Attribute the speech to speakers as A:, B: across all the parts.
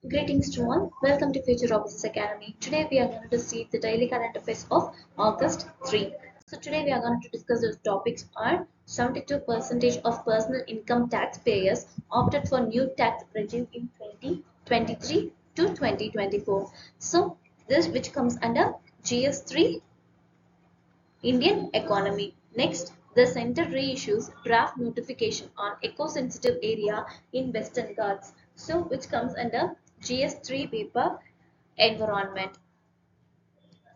A: Greetings to all. Welcome to Future Officers Academy. Today we are going to see the daily current affairs of August 3. So today we are going to discuss the topics are 72% of personal income taxpayers opted for new tax regime in 2023 to 2024. So this which comes under GS3 Indian economy. Next, the center reissues draft notification on eco-sensitive area in Western Ghats. So, which comes under GS3 paper environment.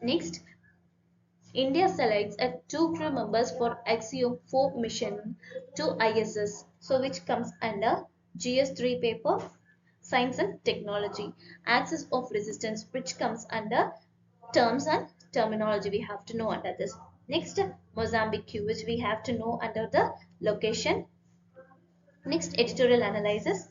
A: Next, India selects a 2 crew members for Axiom 4 mission to ISS. So, which comes under GS3 paper science and technology. Axis of resistance, which comes under terms and terminology we have to know under this. Next, Mozambique, which we have to know under the location. Next, editorial analysis.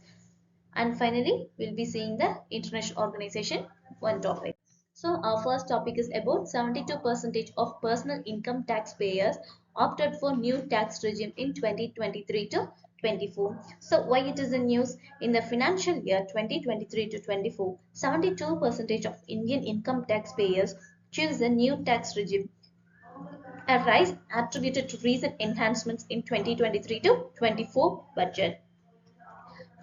A: And finally, we'll be seeing the international organization one topic. So our first topic is about 72% of personal income taxpayers opted for new tax regime in 2023 to 24. So why it is in news? In the financial year 2023 to 24, 72% of Indian income taxpayers choose a new tax regime, a rise attributed to recent enhancements in 2023 to 24 budget.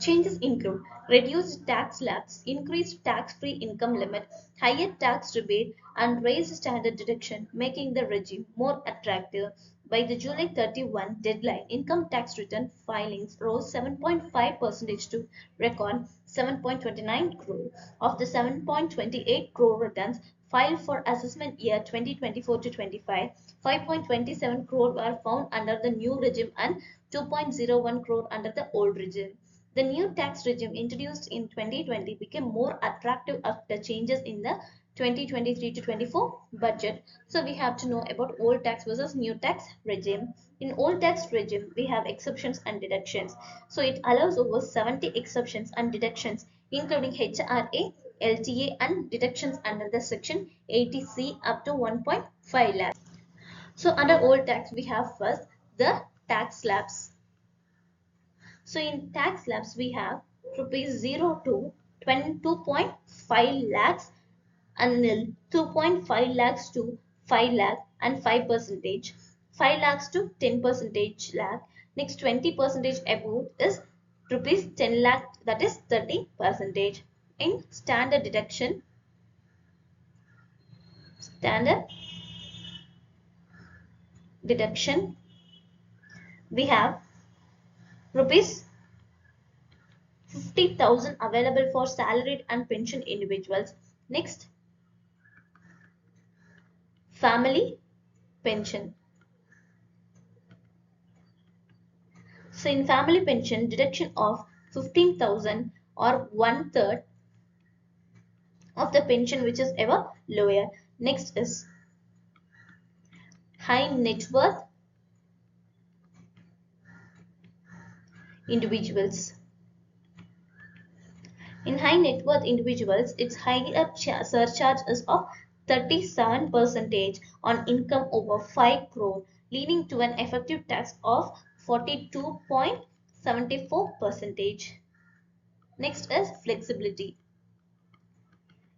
A: Changes include reduced tax slabs, increased tax-free income limit, higher tax rebate, and raised standard deduction, making the regime more attractive. By the July 31 deadline, income tax return filings rose 7.5% to record 7.29 crore. Of the 7.28 crore returns filed for assessment year 2024 to 25, 5.27 crore were found under the new regime and 2.01 crore under the old regime. The new tax regime introduced in 2020 became more attractive after changes in the 2023 to 24 budget. So we have to know about old tax versus new tax regime. In old tax regime, we have exceptions and deductions. So it allows over 70 exceptions and deductions, including HRA, LTA, and deductions under the section 80C up to 1.5 lakhs. So under old tax, we have first the tax slabs. So in tax slabs, we have rupees 0 to 22.5 lakhs and nil, 2.5 lakhs to 5 lakh and 5 percentage, 5 lakhs to 10 percentage lakh. Next 20 percentage above is rupees 10 lakh, that is 30 percentage. In standard deduction, we have rupees 50,000 available for salaried and pension individuals. Next, family pension. So in family pension, deduction of 15,000 or 1/3 of the pension, which is ever lower. Next is high net worth individuals. In high net worth individuals, its higher surcharge is of 37% on income over 5 crore, leading to an effective tax of 42.74%. Next is flexibility.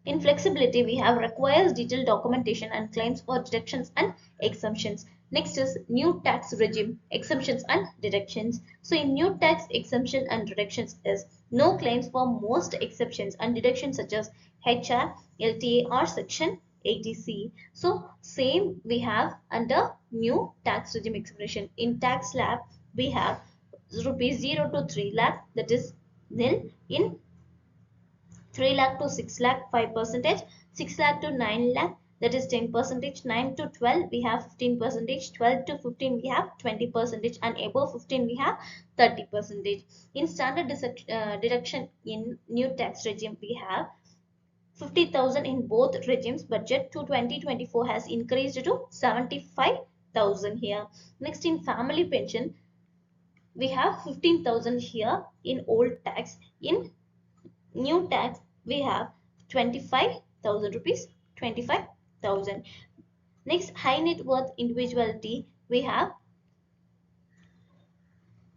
A: In flexibility, we have requires detailed documentation and claims for deductions and exemptions. Next is new tax regime, exemptions and deductions. So in new tax exemption and deductions is no claims for most exceptions and deductions such as HR, LTA or section 80C. So same we have under new tax regime exemption. In tax slab, we have rupees 0 to 3 lakh, that is nil. In 3 lakh to 6 lakh 5%, 6 lakh to 9 lakh, that is 10%, 9 to 12 we have 15%, 12 to 15 we have 20%, and above 15 we have 30%. In standard deduction in new tax regime, we have 50,000 in both regimes. Budget to 2024 has increased to 75,000 here. Next, in family pension, we have 15,000 here in old tax. In new tax, we have 25,000 rupees, 25,000. Next, high net worth individuality, we have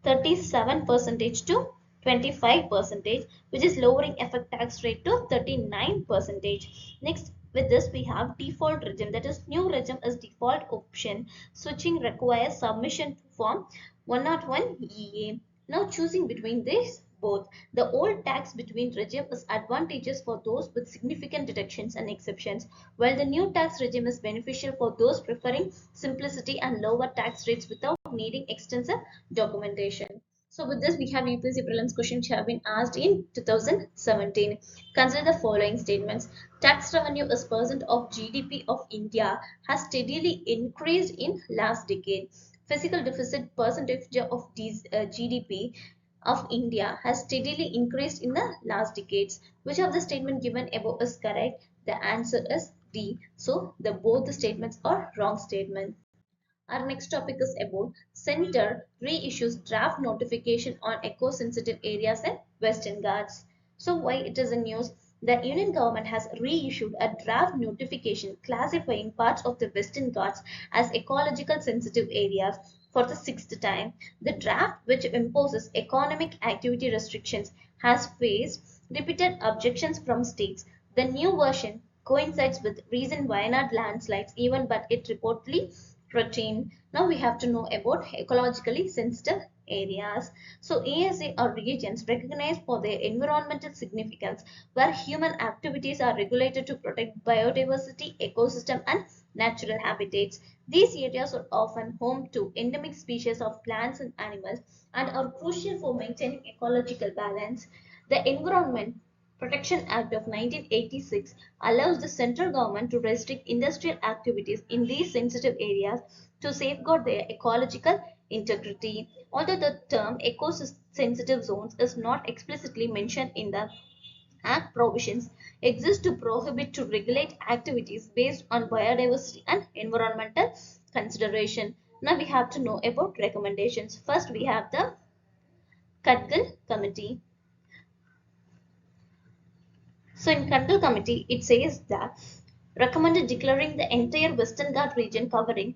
A: 37% to 25%, which is lowering effective tax rate to 39%. Next, with this we have default regime, that is new regime is default option. Switching requires submission to form 101 EA. Now choosing between these both, the old tax between regime is advantageous for those with significant deductions and exceptions, while the new tax regime is beneficial for those preferring simplicity and lower tax rates without needing extensive documentation. So with this, we have UPSC prelims questions which have been asked in 2017. Consider the following statements. Tax revenue as percent of GDP of India has steadily increased in last decade. Fiscal deficit percentage of GDP of India has steadily increased in the last decades. Which of the statement given above is correct? The answer is D. So both the statements are wrong statements. Our next topic is about Center reissues draft notification on eco-sensitive areas in Western Ghats. So why it is in news? The Union government has reissued a draft notification classifying parts of the Western Ghats as ecological sensitive areas for the sixth time. The draft, which imposes economic activity restrictions, has faced repeated objections from states. The new version coincides with recent Wayanad landslides even, but it reportedly routine. Now we have to know about ecologically sensitive areas. So ASA are regions recognized for their environmental significance where human activities are regulated to protect biodiversity, ecosystem and natural habitats. These areas are often home to endemic species of plants and animals and are crucial for maintaining ecological balance. The Environment Protection Act of 1986 allows the central government to restrict industrial activities in these sensitive areas to safeguard their ecological integrity. Although the term eco-sensitive zones is not explicitly mentioned in the Act, provisions exist to prohibit to regulate activities based on biodiversity and environmental consideration. Now we have to know about recommendations. First we have the Kadgal Committee. So in Kadgal Committee, it says that recommended declaring the entire Western Ghat region covering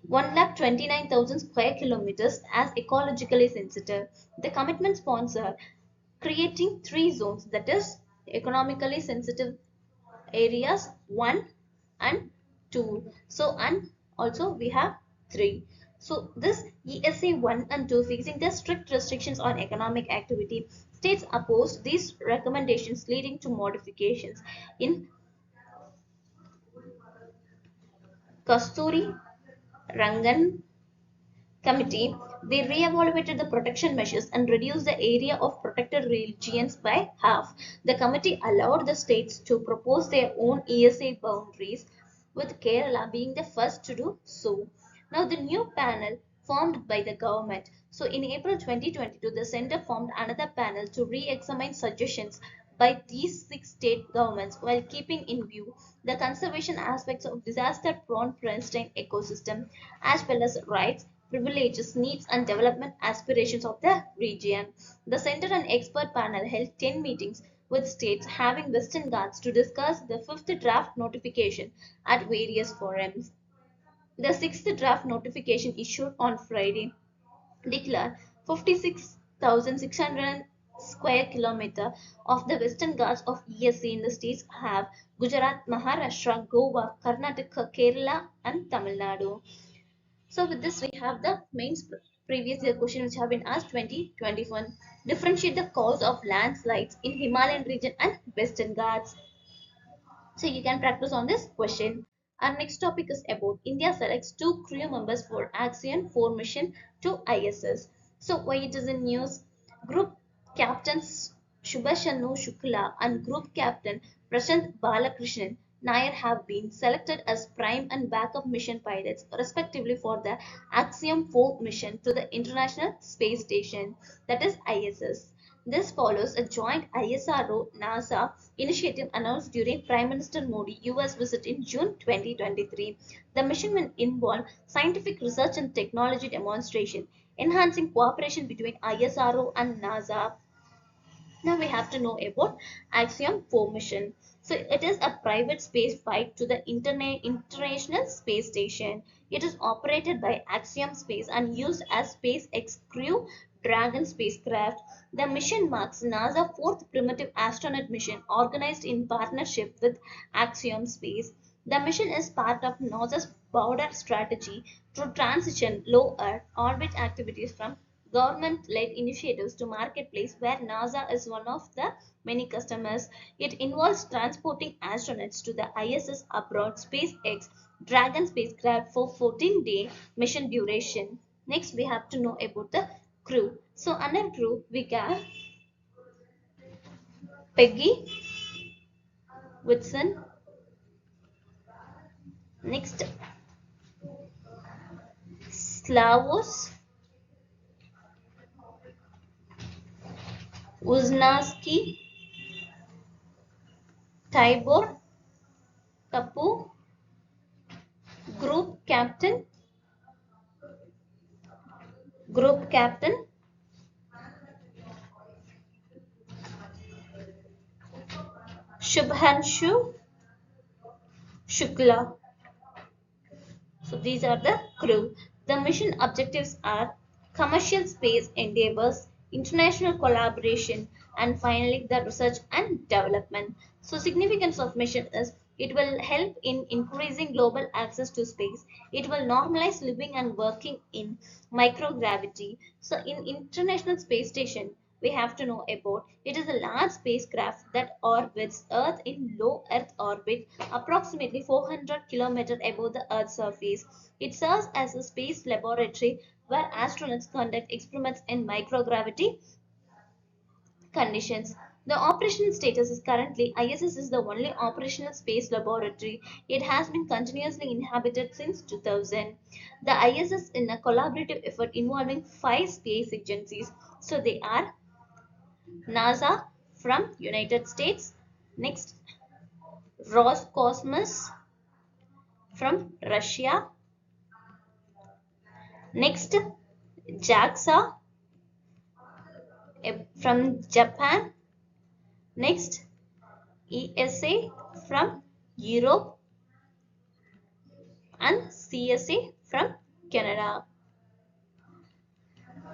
A: 1,29,000 square kilometers as ecologically sensitive. The commitment sponsor creating three zones, that is economically sensitive areas 1 and 2. So and also we have 3. So this ESA 1 and 2 facing the strict restrictions on economic activity. States opposed these recommendations leading to modifications. In Kasturi Rangan Committee, they re-evaluated the protection measures and reduced the area of protected regions by half. The committee allowed the states to propose their own ESA boundaries, with Kerala being the first to do so. Now, the new panel formed by the government. So, in April 2022, the Centre formed another panel to re-examine suggestions by these six state governments while keeping in view the conservation aspects of disaster-prone pristine ecosystem as well as rights, privileges, needs and development aspirations of the region. The Centre and expert panel held 10 meetings with states having Western Ghats to discuss the fifth draft notification at various forums. The sixth draft notification issued on Friday declared 56,600 square kilometer of the Western Ghats of ESA in the states have Gujarat, Maharashtra, Goa, Karnataka, Kerala and Tamil Nadu. So with this, we have the main previous year question which have been asked 2021. Differentiate the cause of landslides in Himalayan region and Western Ghats. So you can practice on this question. Our next topic is about India selects two crew members for Axiom 4 mission to ISS. So why it is in news? Group captains Shubhashanu Shukla and Group Captain Prashant Balakrishnan Nair have been selected as prime and backup mission pilots, respectively, for the Axiom 4 mission to the International Space Station, that is ISS. This follows a joint ISRO-NASA initiative announced during Prime Minister Modi's US visit in June 2023. The mission will involve scientific research and technology demonstration, enhancing cooperation between ISRO and NASA. Now we have to know about Axiom 4 mission. So it is a private space flight to the International Space Station. It is operated by Axiom Space and used as SpaceX Crew Dragon spacecraft. The mission marks NASA's fourth primitive astronaut mission organized in partnership with Axiom Space. The mission is part of NASA's broader strategy to transition low Earth orbit activities from government-led initiatives to marketplace where NASA is one of the many customers. It involves transporting astronauts to the ISS abroad SpaceX Dragon spacecraft for 14-day mission duration. Next, we have to know about the crew. So under crew, we got Peggy Whitson. Next, Slavos Uznaski, Tibor Kapu, Group Captain, Group Captain Shubhanshu Shukla. So these are the crew. The mission objectives are commercial space endeavors, international collaboration, and finally the research and development. So significance of mission is it will help in increasing global access to space. It will normalize living and working in microgravity. So in International Space Station, we have to know about it is a large spacecraft that orbits Earth in low Earth orbit, approximately 400 kilometers above the Earth's surface. It serves as a space laboratory where astronauts conduct experiments in microgravity conditions. The operational status is currently ISS is the only operational space laboratory. It has been continuously inhabited since 2000. The ISS is in a collaborative effort involving five space agencies. So they are NASA from United States, next Roscosmos from Russia, next JAXA from Japan, next ESA from Europe, and CSA from Canada.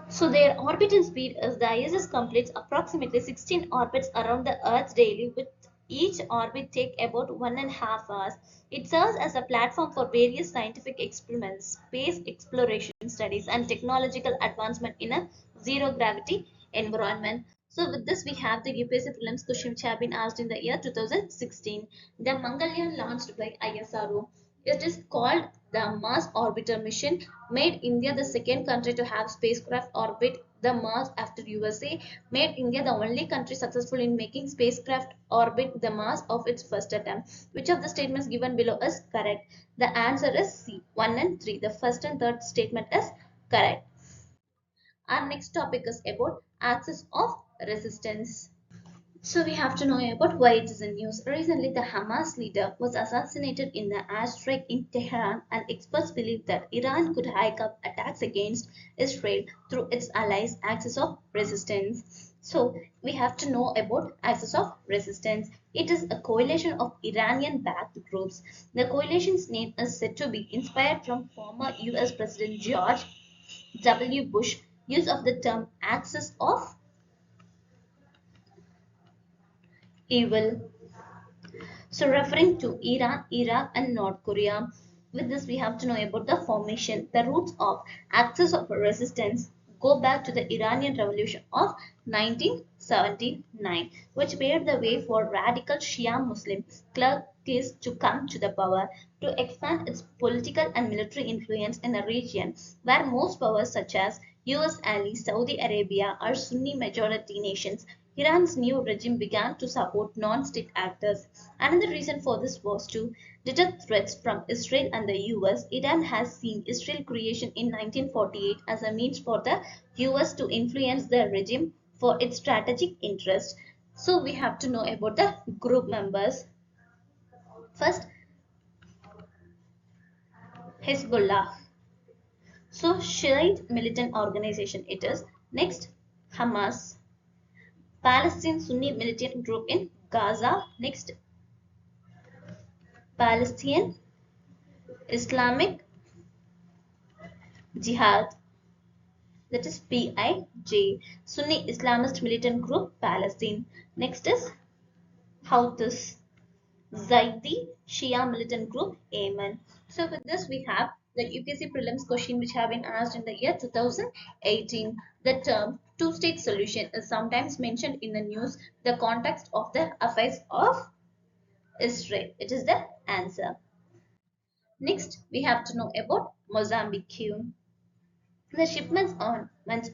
A: So their orbit and speed is the ISS completes approximately 16 orbits around the Earth daily, with each orbit take about 1.5 hours. It serves as a platform for various scientific experiments, space exploration studies, and technological advancement in a zero gravity environment. So with this, we have the UPSC prelims question which have been asked in the year 2016. The Mangalyaan launched by ISRO. It is called the Mars Orbiter mission, made India the second country to have spacecraft orbit the Mars after USA, made India the only country successful in making spacecraft orbit the Mars of its first attempt. Which of the statements given below is correct? The answer is C, 1 and 3. The first and third statement is correct. Our next topic is about axis of resistance. So we have to know about why it is in news. Recently, the Hamas leader was assassinated in the airstrike in Tehran, and experts believe that Iran could hike up attacks against Israel through its allies' axis of resistance. So we have to know about axis of resistance. It is a coalition of Iranian-backed groups. The coalition's name is said to be inspired from former U.S. President George W. Bush use of the term axis of evil. So referring to Iran, Iraq and North Korea. With this we have to know about the formation. The roots of axis of resistance go back to the Iranian Revolution of 1979, which paved the way for radical Shia Muslim clerks to come to the power to expand its political and military influence in a region where most powers such as US allies Saudi Arabia are Sunni majority nations. Iran's new regime began to support non-state actors. Another reason for this was to deter threats from Israel and the US. Iran has seen Israel creation in 1948 as a means for the US to influence the regime for its strategic interest. So we have to know about the group members. First, Hezbollah. So Shiite militant organization it is. Next, Hamas. Palestine Sunni militant group in Gaza. Next, Palestinian Islamic Jihad. that is PIJ, Sunni Islamist militant group Palestine. Next is Houthis, Zaidi Shia militant group Yemen. So with this we have the UPSC prelims question which have been asked in the year 2018. The term two-state solution is sometimes mentioned in the news, the context of the affairs of Israel. It is the answer. Next, we have to know about Mozambique. The shipments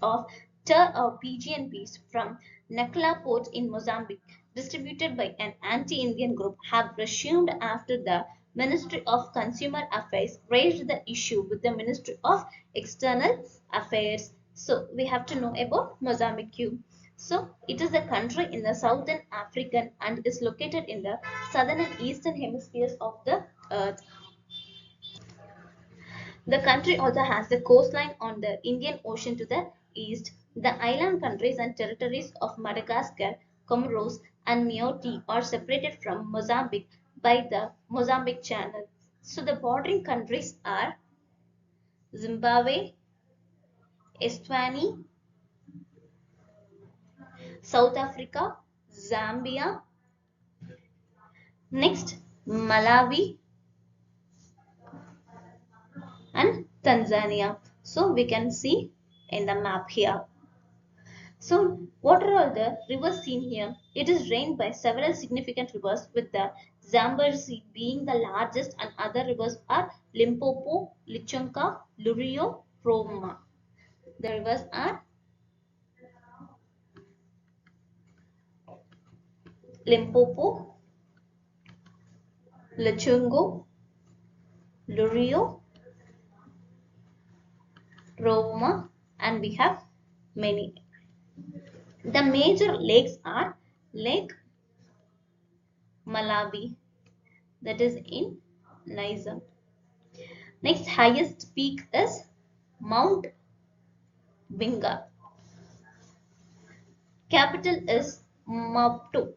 A: of tar or PGNPs from Nakla port in Mozambique, distributed by an anti-Indian group, have resumed after the Ministry of Consumer Affairs raised the issue with the Ministry of External Affairs. So we have to know about Mozambique. So it is a country in the southern African and is located in the southern and eastern hemispheres of the earth. The country also has the coastline on the Indian Ocean to the east. The island countries and territories of Madagascar, Comoros, and Mayotte are separated from Mozambique by the Mozambique Channel. So the bordering countries are Zimbabwe, Eswatini, South Africa, Zambia, next Malawi, and Tanzania. So we can see in the map here. So, what are all the rivers seen here? It is drained by several significant rivers, with the Zambezi being the largest, and other rivers are Limpopo, Lichonka, Lurio, Roma. The rivers are Limpopo, Lichungo, Lurio, Roma, and we have many. The major lakes are Lake Malawi, that is in Niger. Next highest peak is Mount Binga. Capital is Maputo.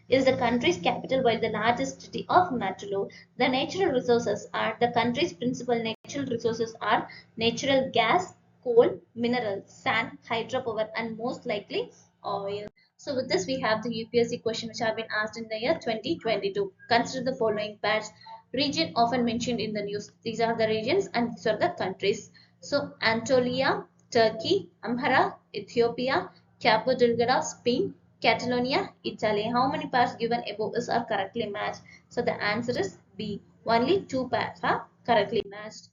A: Is the country's capital while the largest city of Matulo. The natural resources are the country's principal natural resources are natural gas, coal, minerals, sand, hydropower, and most likely oil. So with this we have the UPSC question which have been asked in the year 2022. Consider the following pairs. Region often mentioned in the news. These are the regions and these are the countries. So Anatolia, Turkey, Amhara, Ethiopia, Cabo Delgado, Spain, Catalonia, Italy. How many pairs given above is are correctly matched? So the answer is B. Only two pairs are correctly matched.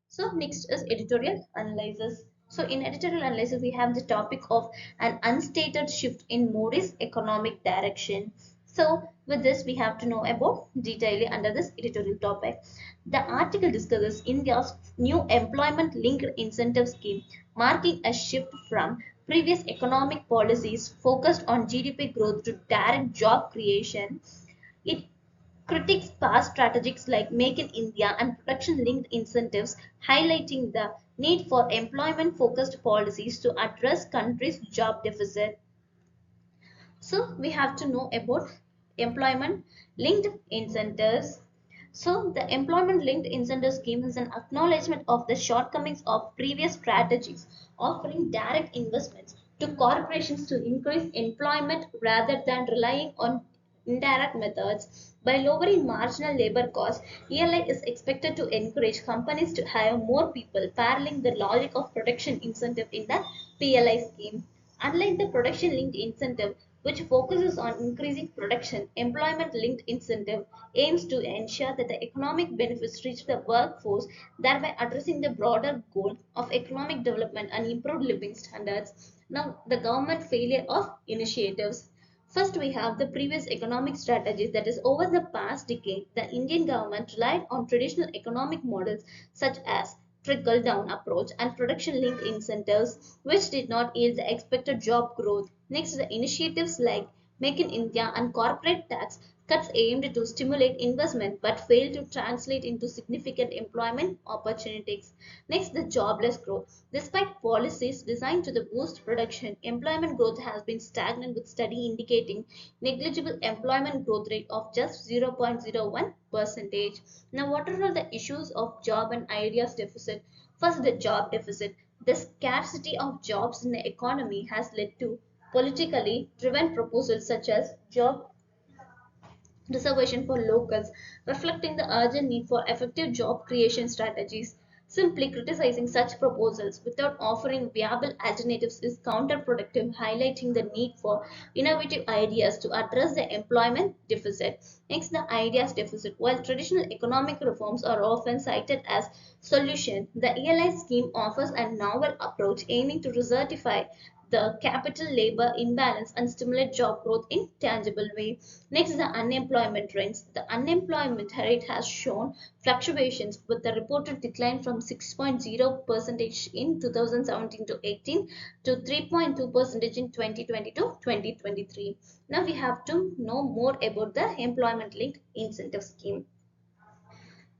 A: So next is editorial analysis. So in editorial analysis, we have the topic of an unstated shift in Modi's economic direction. So with this, we have to know about detailing under this editorial topic. The article discusses India's new employment-linked incentive scheme, marking a shift from previous economic policies focused on GDP growth to direct job creation. It critiques past strategies like Make in India and production-linked incentives, highlighting the need for employment-focused policies to address country's job deficit. So we have to know about employment linked incentives. So the employment linked incentive scheme is an acknowledgement of the shortcomings of previous strategies, offering direct investments to corporations to increase employment rather than relying on indirect methods. By lowering marginal labor costs, ELI is expected to encourage companies to hire more people, paralleling the logic of production incentive in the PLI scheme. Unlike the production linked incentive, which focuses on increasing production, employment linked incentive aims to ensure that the economic benefits reach the workforce, thereby addressing the broader goal of economic development and improved living standards. Now, the government failure of initiatives. First, we have the previous economic strategies. That is, over the past decade, the Indian government relied on traditional economic models such as trickle-down approach and production-linked incentives, which did not yield the expected job growth. Next, the initiatives like Make in India and corporate tax cuts aimed to stimulate investment but failed to translate into significant employment opportunities. Next, the jobless growth. Despite policies designed to boost production, employment growth has been stagnant with study indicating negligible employment growth rate of just 0.01%. Now, what are all the issues of job and ideas deficit? First, the job deficit. The scarcity of jobs in the economy has led to politically driven proposals such as job reservation for locals, reflecting the urgent need for effective job creation strategies. Simply criticizing such proposals without offering viable alternatives is counterproductive, highlighting the need for innovative ideas to address the employment deficit. Next, the ideas deficit. While traditional economic reforms are often cited as solution, the ELI scheme offers a novel approach aiming to recertify the capital labor imbalance and stimulate job growth in tangible way. Next, the unemployment trends. The unemployment rate has shown fluctuations with the reported decline from 6.0% in 2017 to 18 to 3.2% in 2020 to 2023. Now we have to know more about the employment linked incentive scheme.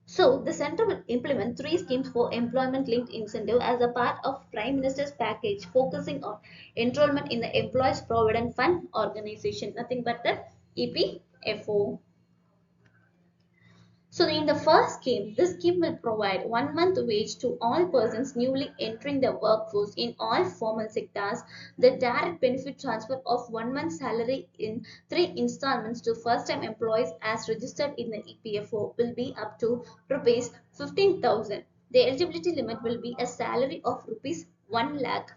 A: So, the center will implement three schemes for employment-linked incentive as a part of Prime Minister's package, focusing on enrollment in the Employees Provident Fund organization, nothing but the EPFO. So in the first scheme, this scheme will provide 1 month wage to all persons newly entering the workforce in all formal sectors. The direct benefit transfer of 1 month salary in 3 installments to first-time employees as registered in the EPFO will be up to rupees 15,000. The eligibility limit will be a salary of rupees 1 lakh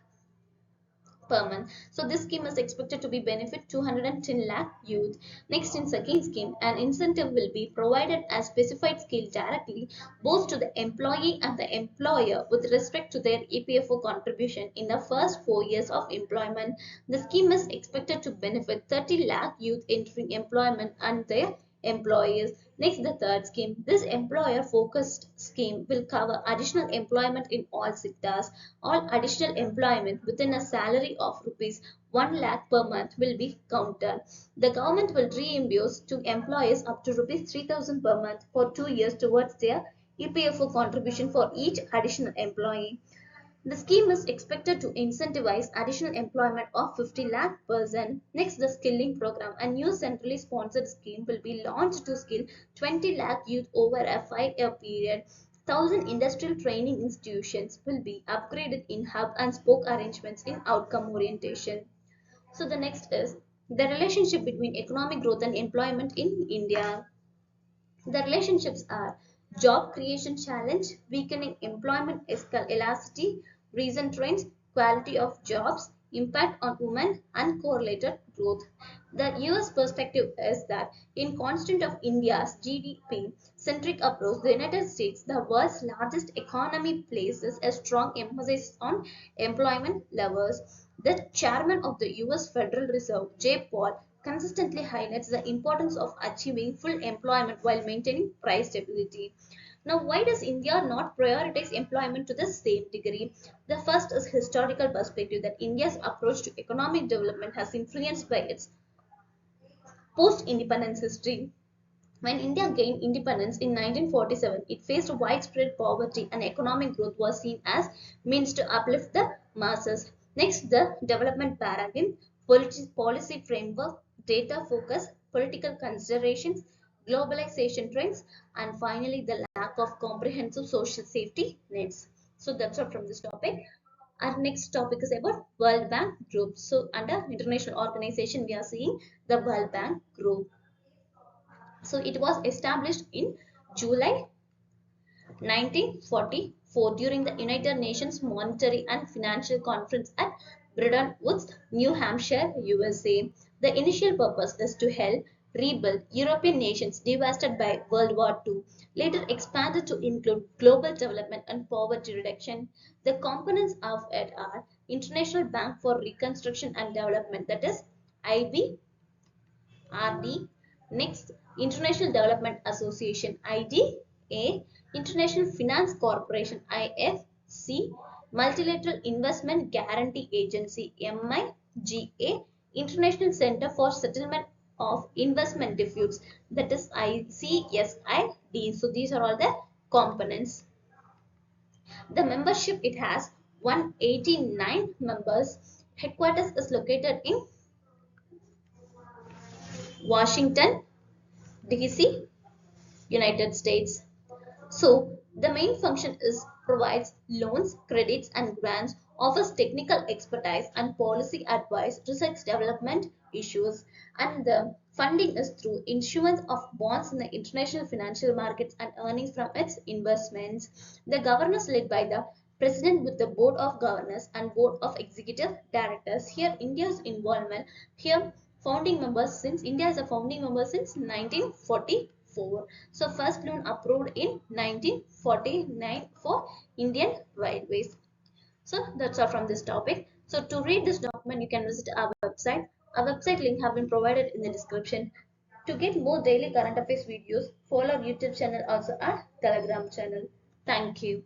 A: per month. So this scheme is expected to be benefit 210 lakh youth. Next, in second scheme, an incentive will be provided as specified skill directly both to the employee and the employer with respect to their EPFO contribution in the first 4 years of employment. The scheme is expected to benefit 30 lakh youth entering employment and their employees. Next, the third scheme. This employer focused scheme will cover additional employment in all sectors. All additional employment within a salary of rupees 1 lakh per month will be counted. The government will reimburse to employees up to rupees 3,000 per month for 2 years towards their EPFO contribution for each additional employee. The scheme is expected to incentivize additional employment of 50 lakh person. Next, the skilling program. A new centrally sponsored scheme will be launched to skill 20 lakh youth over a 5-year period. 1,000 industrial training institutions will be upgraded in hub and spoke arrangements in outcome orientation. So the next is the relationship between economic growth and employment in India. The relationships are job creation challenge, weakening employment elasticity, recent trends, quality of jobs, impact on women, and correlated growth. The US perspective is that in constant of India's GDP centric approach, the United States, the world's largest economy, places a strong emphasis on employment levels. The chairman of the US Federal Reserve, J. Paul, consistently highlights the importance of achieving full employment while maintaining price stability. Now, why does India not prioritize employment to the same degree? The first is historical perspective that India's approach to economic development has influenced by its post-independence history. When India gained independence in 1947, it faced widespread poverty and economic growth was seen as means to uplift the masses. Next, the development paradigm, policy framework, data focus, political considerations, globalization trends, and finally the lack of comprehensive social safety nets. So that's all from this topic. Our next topic is about World Bank Group. So under international organization, we are seeing the World Bank Group. So it was established in July 1944 during the United Nations Monetary and Financial Conference at Bretton Woods, New Hampshire, USA. The initial purpose is to help rebuild European nations devastated by World War II, later expanded to include global development and poverty reduction. The components of it are International Bank for Reconstruction and Development, that is IB RD. Next, International Development Association IDA, International Finance Corporation IFC, Multilateral Investment Guarantee Agency MIGA, International Center for Settlement of Investment Disputes, that is ICSID. So these are all the components. The membership, it has 189 members. Headquarters is located in Washington DC, United States. So the main function is provides loans, credits, and grants, offers technical expertise and policy advice, research development issues, and the funding is through issuance of bonds in the international financial markets and earnings from its investments. The governance led by the president with the board of governors and board of executive directors. Here, India's involvement. Here, founding members since India is a founding member since 1944. So first loan approved in 1949 for Indian Railways. So that's all from this topic. So to read this document, you can visit our website. Our website link have been provided in the description. To get more daily current affairs videos, follow our YouTube channel, also our Telegram channel. Thank you.